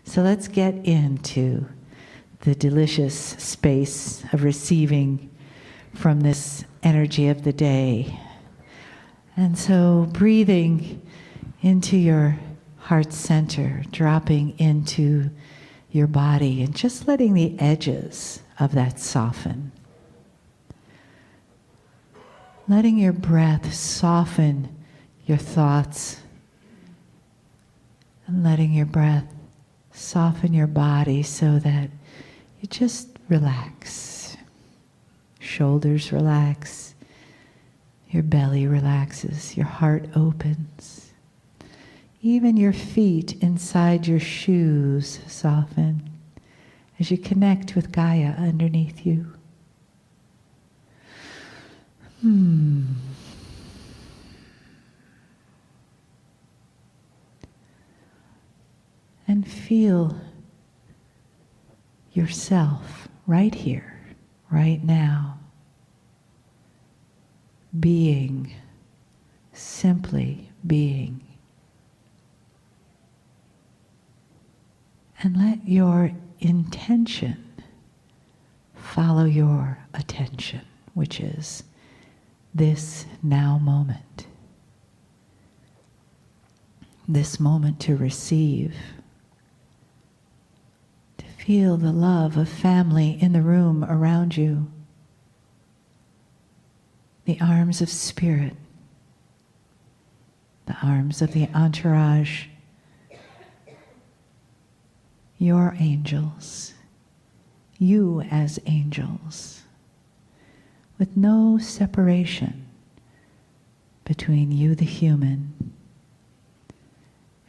So let's get into the delicious space of receiving from this energy of the day. And so breathing into your heart center, dropping into your body, and just letting the edges of that soften. Letting your breath soften your thoughts, and letting your breath soften your body so that you just relax. Shoulders relax, your belly relaxes, your heart opens. Even your feet inside your shoes soften as you connect with Gaia underneath you. And feel yourself right here, right now, being, simply being. And let your intention follow your attention, which is this now moment. This moment to receive. To feel the love of family in the room around you. The arms of spirit. The arms of the entourage. Your angels, you as angels, with no separation between you, the human,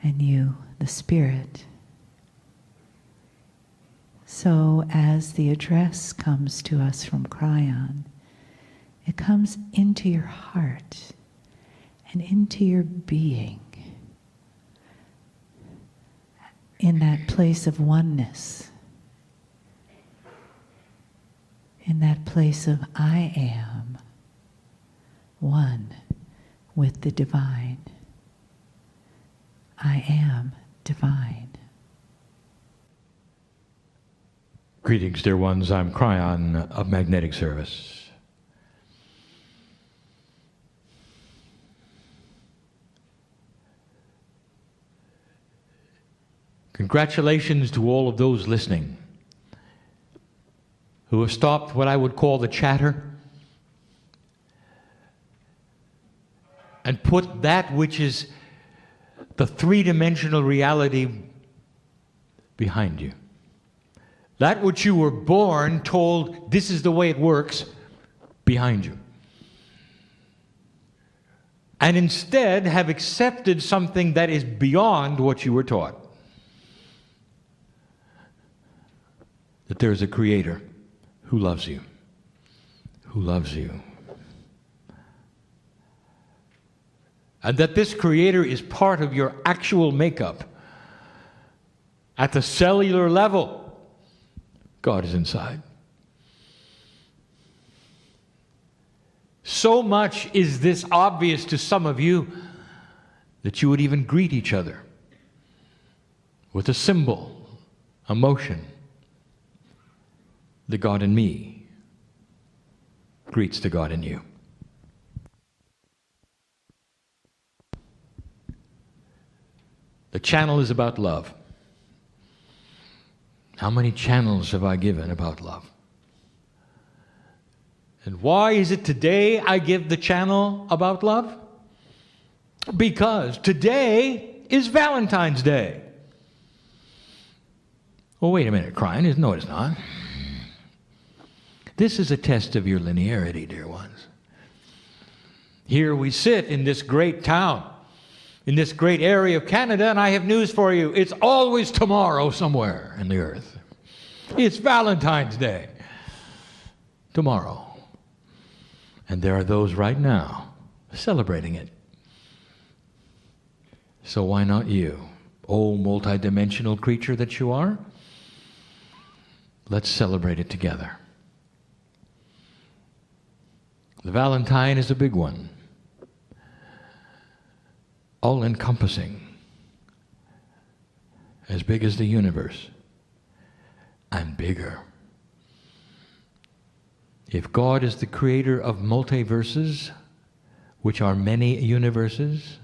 and you, the spirit. So as the address comes to us from Kryon, it comes into your heart and into your being. In that place of oneness, in that place of I am one with the divine. I am divine. Greetings, dear ones. I'm Kryon of Magnetic Service. Congratulations to all of those listening who have stopped what I would call the chatter and put that which is the three-dimensional reality behind you. That which you were born told, this is the way it works, behind you. And instead have accepted something that is beyond what you were taught. That there is a creator who loves you, who loves you. And that this creator is part of your actual makeup. At the cellular level, God is inside. So much is this obvious to some of you that you would even greet each other with a symbol, a motion. The God in me greets the God in you. The channel is about love. How many channels have I given about love? And why is it today I give the channel about love? Because today is Valentine's Day. Well, wait a minute, Kryon. No, it's not. This is a test of your linearity, dear ones. Here we sit in this great town, in this great area of Canada, and I have news for you. It's always tomorrow somewhere in the earth. It's Valentine's Day. Tomorrow. And there are those right now celebrating it. So why not you, oh multidimensional creature that you are? Let's celebrate it together. The Valentine is a big one, all-encompassing. as big as the universe, and bigger. If God is the creator of multiverses, which are many universes,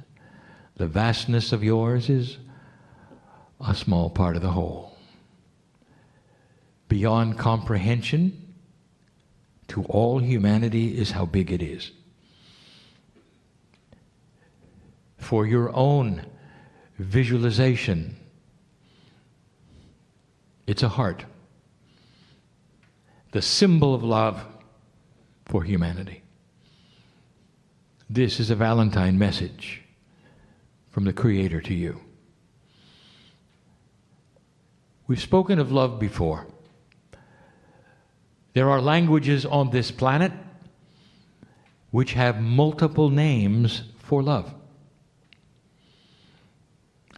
the vastness of yours is a small part of the whole. Beyond comprehension to all humanity is how big it is. For your own visualization, it's a heart, the symbol of love for humanity. This is a Valentine message from the Creator to you. We've spoken of love before. There are languages on this planet which have multiple names for love.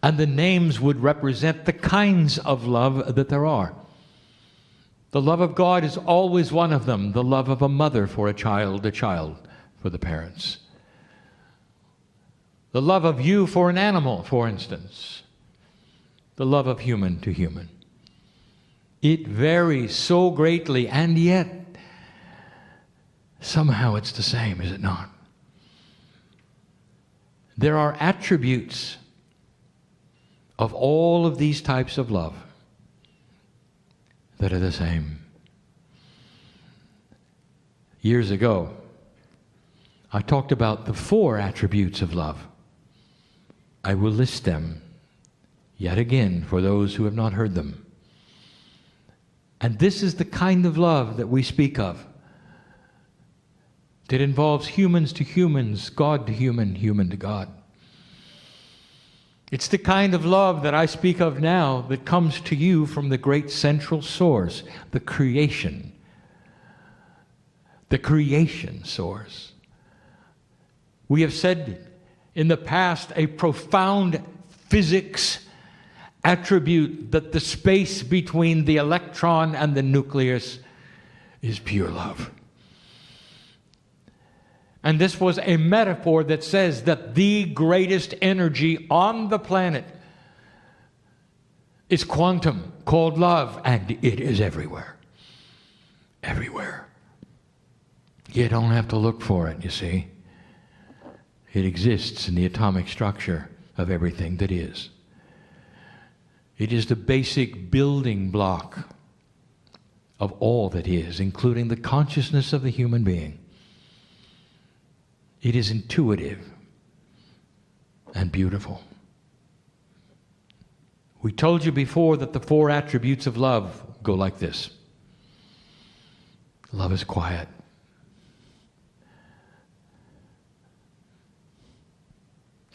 And the names would represent the kinds of love that there are. The love of God is always one of them. The love of a mother for a child for the parents. The love of you for an animal, for instance. The love of human to human. It varies so greatly, and yet somehow it's the same, is it not? There are attributes of all of these types of love that are the same. Years ago, I talked about the 4 attributes of love. I will list them yet again for those who have not heard them. And this is the kind of love that we speak of. That involves humans to humans, God to human, human to God. It's the kind of love that I speak of now that comes to you from the great central source, the creation source. We have said in the past a profound physics attribute that the space between the electron and the nucleus is pure love. And this was a metaphor that says that the greatest energy on the planet is quantum, called love, and it is everywhere. Everywhere. You don't have to look for it, you see. It exists in the atomic structure of everything that is. It is the basic building block of all that is, including the consciousness of the human being. It is intuitive and beautiful. We told you before that the 4 attributes of love go like this. Love is quiet.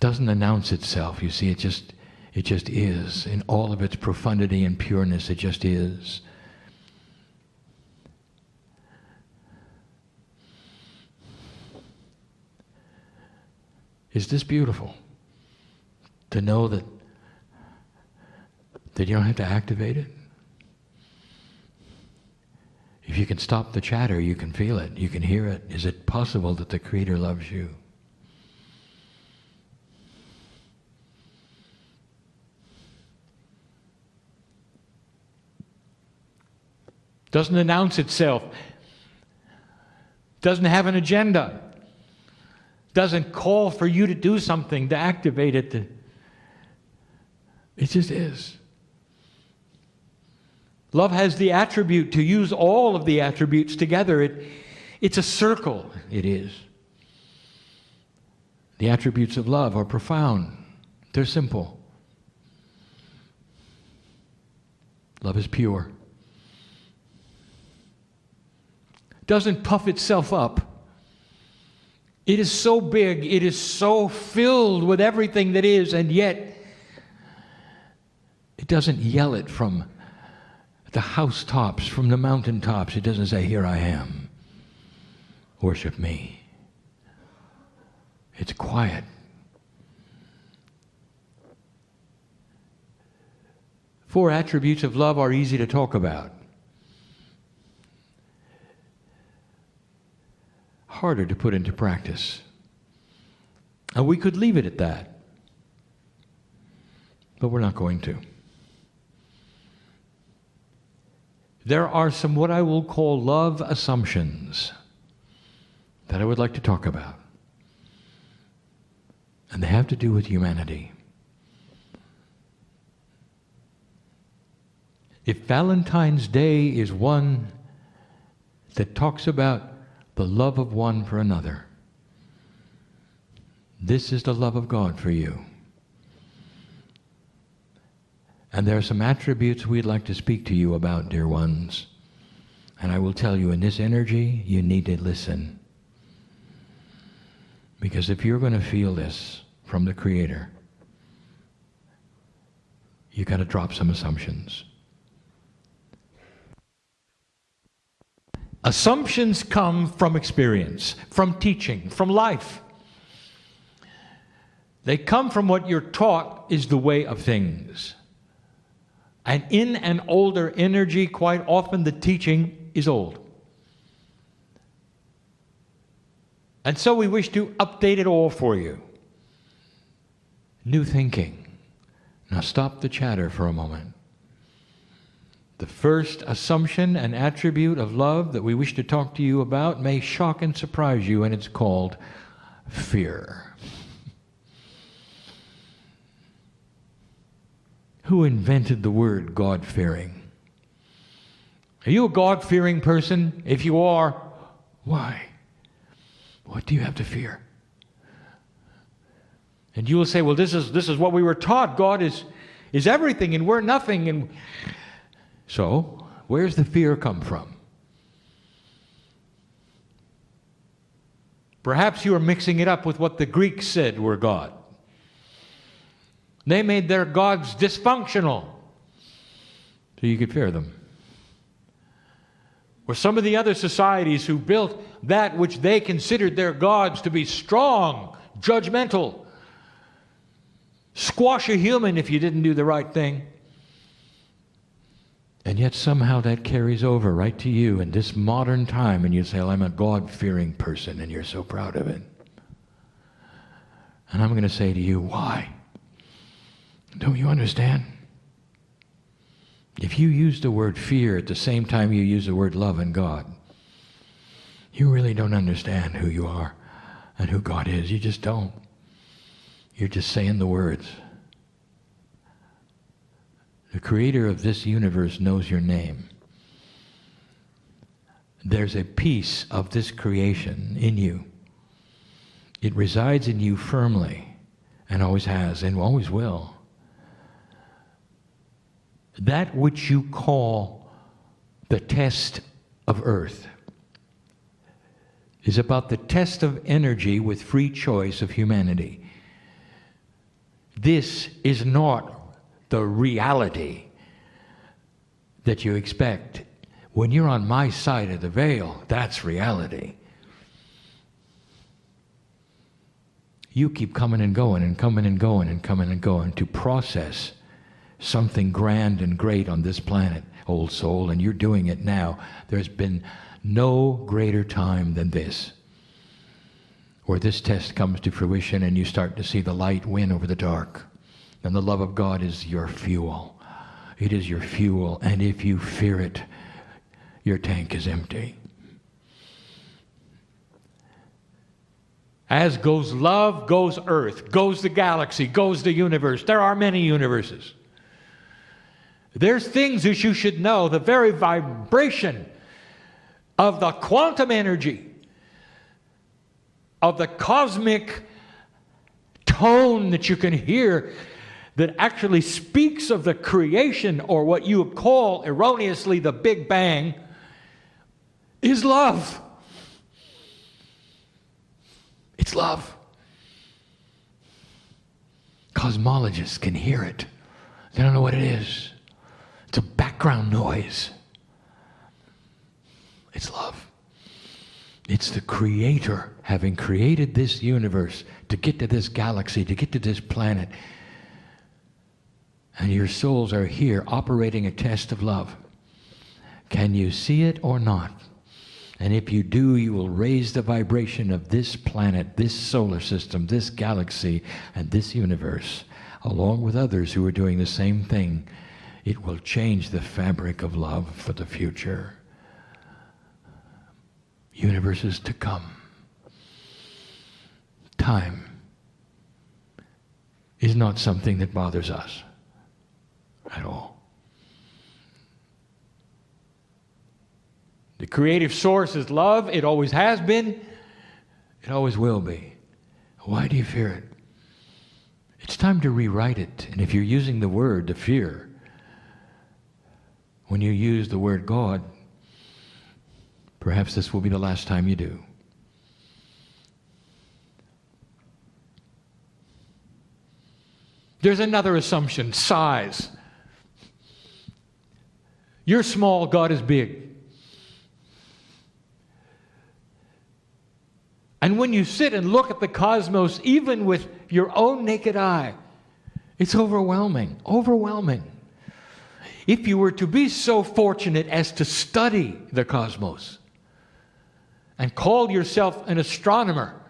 Doesn't announce itself, you see, it just is. In all of its profundity and pureness, it just is. Is this beautiful? To know that you don't have to activate it? If you can stop the chatter, you can feel it, you can hear it. Is it possible that the Creator loves you? Doesn't announce itself. Doesn't have an agenda. Doesn't call for you to do something to activate it. It just is. Love has the attribute to use all of the attributes together. It's a circle. It is. The attributes of love are profound. They're simple. Love is pure. Doesn't puff itself up. It is so big, it is so filled with everything that is, and yet it doesn't yell it from the housetops, from the mountaintops. It doesn't say, "Here I am, worship me." It's quiet. Four attributes of love are easy to talk about. Harder to put into practice. And we could leave it at that. But we're not going to. there are some what I will call love assumptions that I would like to talk about. And they have to do with humanity. If Valentine's Day is one that talks about the love of one for another, this is the love of God for you. And there are some attributes we'd like to speak to you about, dear ones. And I will tell you, in this energy, you need to listen. Because if you're going to feel this from the Creator, you got to drop some assumptions. Assumptions come from experience, from teaching, from life. They come from what you're taught is the way of things. And in an older energy, quite often the teaching is old. And so we wish to update it all for you. New thinking. Now stop the chatter for a moment. The first assumption and attribute of love that we wish to talk to you about may shock and surprise you, and it's called fear. Who invented the word God-fearing? Are you a God-fearing person? If you are, why? What do you have to fear? And you will say, well, this is what we were taught. God is everything and we're nothing. And so, where's the fear come from? Perhaps you are mixing it up with what the Greeks said were God. They made their gods dysfunctional so you could fear them. Or some of the other societies who built that which they considered their gods to be strong, judgmental, squash a human if you didn't do the right thing. And yet somehow that carries over right to you in this modern time, and you say, well, I'm a God-fearing person, and you're so proud of it. And I'm going to say to you, why? Don't you understand? If you use the word fear at the same time you use the word love and God, you really don't understand who you are and who God is. You just don't. You're just saying the words. The Creator of this universe knows your name. There's a piece of this creation in you. It resides in you firmly, and always has, and always will. That which you call the test of earth is about the test of energy with free choice of humanity. This is not the reality that you expect. When you're on my side of the veil, that's reality. You keep coming and going and coming and going and coming and going to process something grand and great on this planet, old soul, and you're doing it now. There's been no greater time than this, where this test comes to fruition and you start to see the light win over the dark. And the love of God is your fuel. It is your fuel, and if you fear it, your tank is empty. As goes love, goes earth, goes the galaxy, goes the universe. There are many universes. There's things that you should know. The very vibration of the quantum energy, of the cosmic tone that you can hear that actually speaks of the creation, or what you call erroneously the Big Bang, is love. It's love. Cosmologists can hear it. They don't know what it is. It's a background noise. It's love. It's the Creator having created this universe to get to this galaxy, to get to this planet. And your souls are here operating a test of love. Can you see it or not? And if you do, you will raise the vibration of this planet, this solar system, this galaxy, and this universe, along with others who are doing the same thing It will change the fabric of love for the future. Universes to come. Time is not something that bothers us at all. The creative source is love. It always has been. It always will be. Why do you fear it? It's time to rewrite it. And if you're using the word to fear, when you use the word God, perhaps this will be the last time you do. There's another assumption, size. You're small, God is big. And when you sit and look at the cosmos, even with your own naked eye, it's overwhelming, overwhelming. If you were to be so fortunate as to study the cosmos and call yourself an astronomer,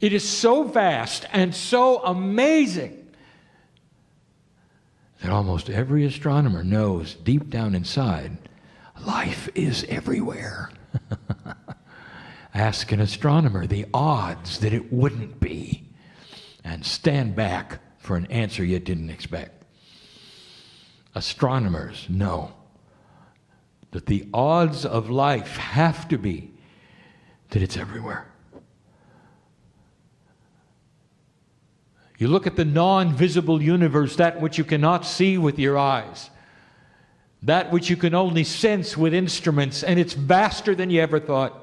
it is so vast and so amazing that almost every astronomer knows deep down inside, life is everywhere. Ask an astronomer the odds that it wouldn't be, and stand back for an answer you didn't expect. Astronomers know that the odds of life have to be that it's everywhere. You look at the non-visible universe, that which you cannot see with your eyes, that which you can only sense with instruments, and it's vaster than you ever thought.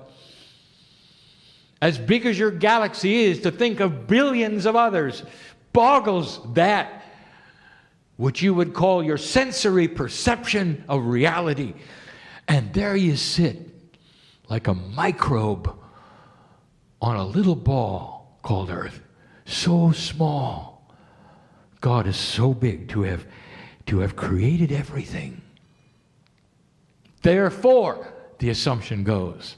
As big as your galaxy is, to think of billions of others boggles that which you would call your sensory perception of reality. And there you sit like a microbe on a little ball called Earth. So small. God is so big to have created everything. Therefore, the assumption goes,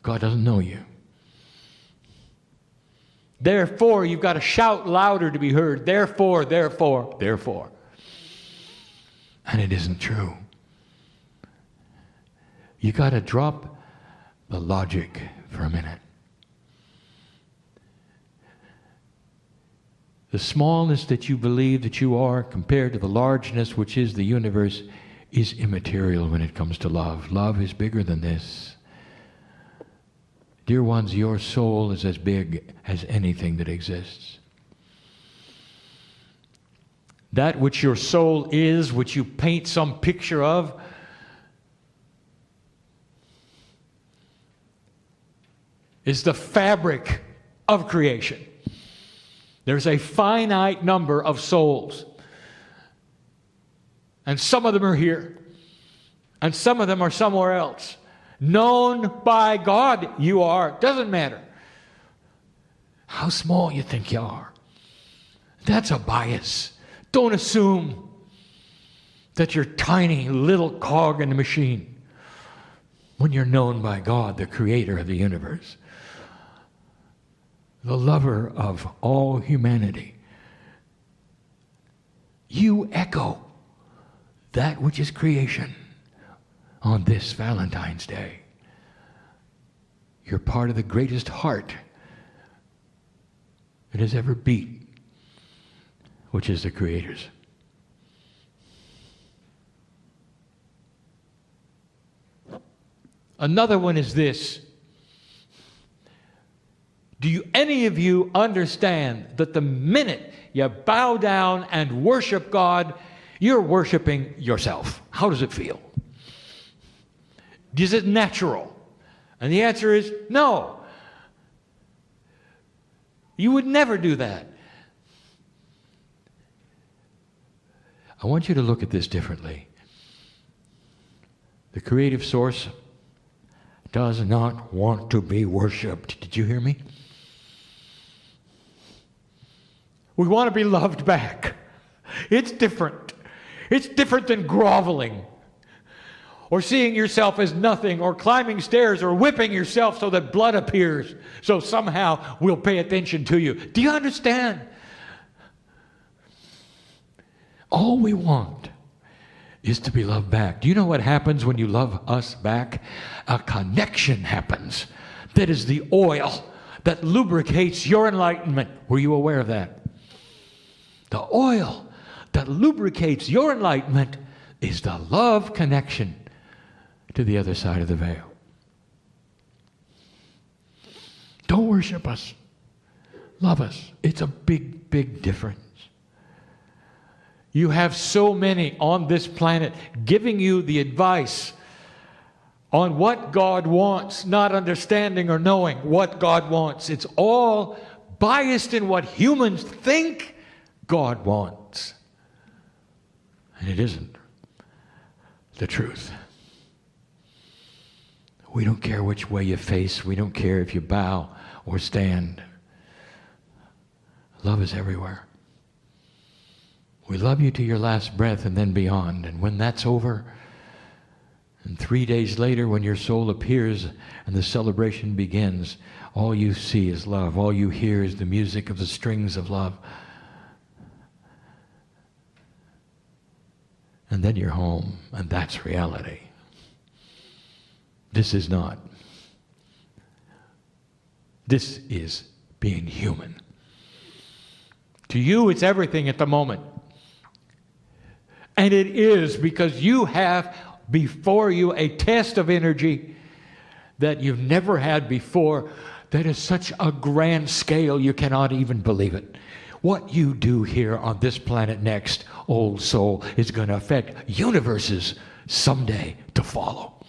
God doesn't know you. Therefore, you've got to shout louder to be heard. Therefore, therefore, therefore. And it isn't true. You got to drop the logic for a minute. The smallness that you believe that you are compared to the largeness which is the universe is immaterial when it comes to love. Love is bigger than this. Dear ones, your soul is as big as anything that exists. That which your soul is, which you paint some picture of, is the fabric of creation. There's a finite number of souls. And some of them are here. And some of them are somewhere else. Known by God you are. Doesn't matter how small you think you are. That's a bias. Don't assume that you're tiny little cog in the machine when you're known by God, the creator of the universe, the lover of all humanity. You echo that which is creation. On this Valentine's Day, you're part of the greatest heart that has ever beat, which is the Creator's. Another one is this. Do any of you understand that the minute you bow down and worship God, you're worshiping yourself? How does it feel? Is it natural? And the answer is no. You would never do that. I want you to look at this differently. The creative source does not want to be worshipped. Did you hear me? We want to be loved back. It's different. It's different than groveling, or seeing yourself as nothing, or climbing stairs, or whipping yourself so that blood appears, so somehow we'll pay attention to you. Do you understand? All we want is to be loved back. Do you know what happens when you love us back? A connection happens. That is the oil that lubricates your enlightenment. Were you aware of that? The oil that lubricates your enlightenment is the love connection to the other side of the veil. Don't worship us. Love us. It's a big, big difference. You have so many on this planet giving you the advice on what God wants, not understanding or knowing what God wants. It's all biased in what humans think God wants. And it isn't the truth. We don't care which way you face. We don't care if you bow or stand. Love is everywhere. We love you to your last breath and then beyond. And when that's over, and 3 days later when your soul appears and the celebration begins, all you see is love. All you hear is the music of the strings of love. And then you're home, and that's reality. This is not. This is being human. To you, it's everything at the moment. And it is because you have before you a test of energy that you've never had before, that is such a grand scale you cannot even believe it. What you do here on this planet next, old soul, is going to affect universes someday to follow.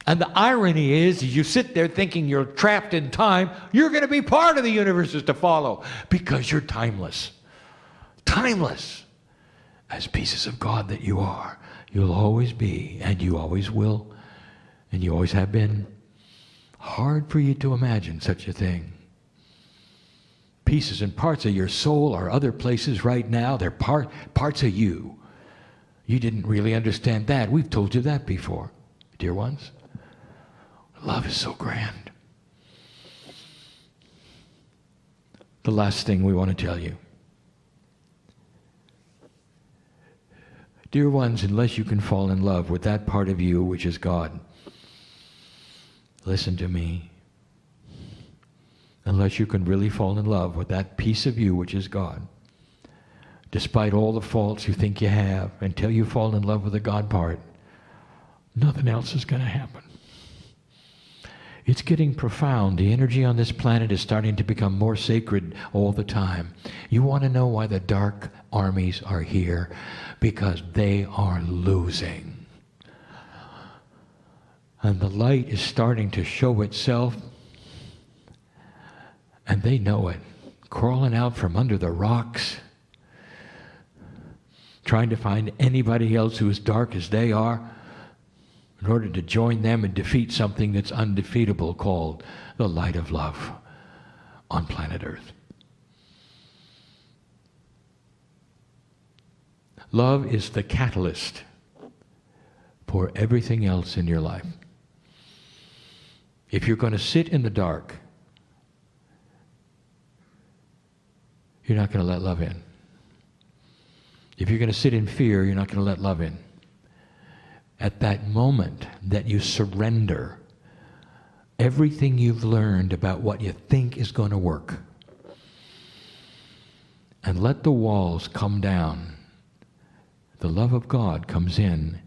And the irony is, you sit there thinking you're trapped in time, you're going to be part of the universes to follow because you're timeless. Timeless. As pieces of God that you are, you'll always be, and you always will, and you always have been. Hard for you to imagine such a thing. Pieces and parts of your soul are other places right now. They're parts of you. You didn't really understand that. We've told you that before, dear ones. Love is so grand. The last thing we want to tell you. Dear ones, unless you can fall in love with that part of you which is God, listen to me. Unless you can really fall in love with that piece of you which is God, despite all the faults you think you have, until you fall in love with the God part, nothing else is going to happen. It's getting profound. The energy on this planet is starting to become more sacred all the time. You want to know why the dark armies are here? Because they are losing. And the light is starting to show itself. And they know it. Crawling out from under the rocks. Trying to find anybody else who is dark as they are, in order to join them and defeat something that's undefeatable called the light of love on planet Earth. Love is the catalyst for everything else in your life. If you're going to sit in the dark, you're not going to let love in. If you're going to sit in fear, you're not going to let love in. At that moment that you surrender everything you've learned about what you think is going to work and let the walls come down, the love of God comes in,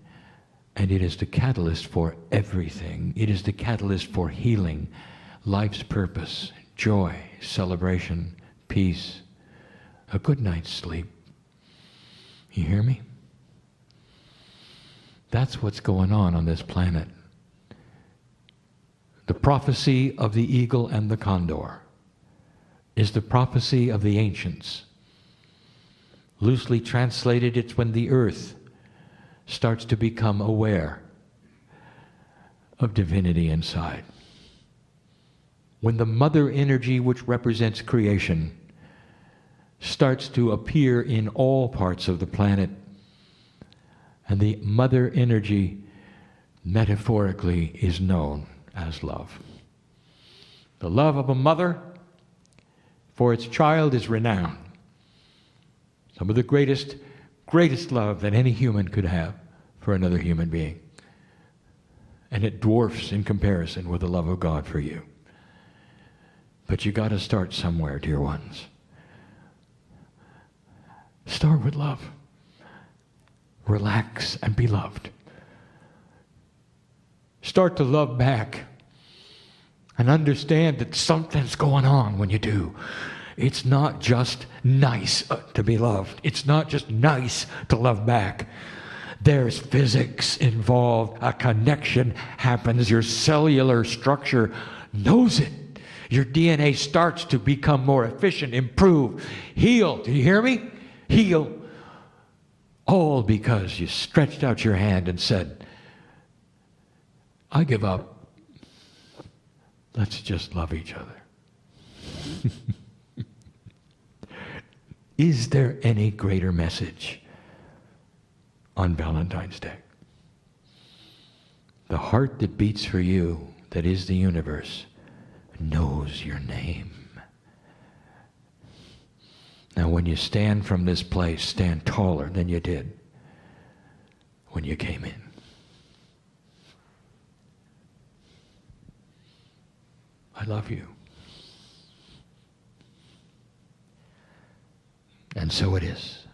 and it is the catalyst for everything. It is the catalyst for healing, life's purpose, joy, celebration, peace, a good night's sleep. You hear me? That's what's going on this planet. The prophecy of the eagle and the condor is the prophecy of the ancients. Loosely translated, it's when the earth starts to become aware of divinity inside. When the mother energy, which represents creation, starts to appear in all parts of the planet, and the mother energy, metaphorically, is known as love. The love of a mother for its child is renowned. Some of the greatest love that any human could have for another human being. And it dwarfs in comparison with the love of God for you. But you got to start somewhere, dear ones. Start with love. Relax and be loved. Start to love back. And understand that something's going on when you do. It's not just nice to be loved. It's not just nice to love back. There's physics involved. A connection happens. Your cellular structure knows it. Your DNA starts to become more efficient, improve, heal. Do you hear me? Heal. All because you stretched out your hand and said, I give up. Let's just love each other. Is there any greater message on Valentine's Day? The heart that beats for you, that is the universe, knows your name. Now when you stand from this place, stand taller than you did when you came in. I love you. And so it is.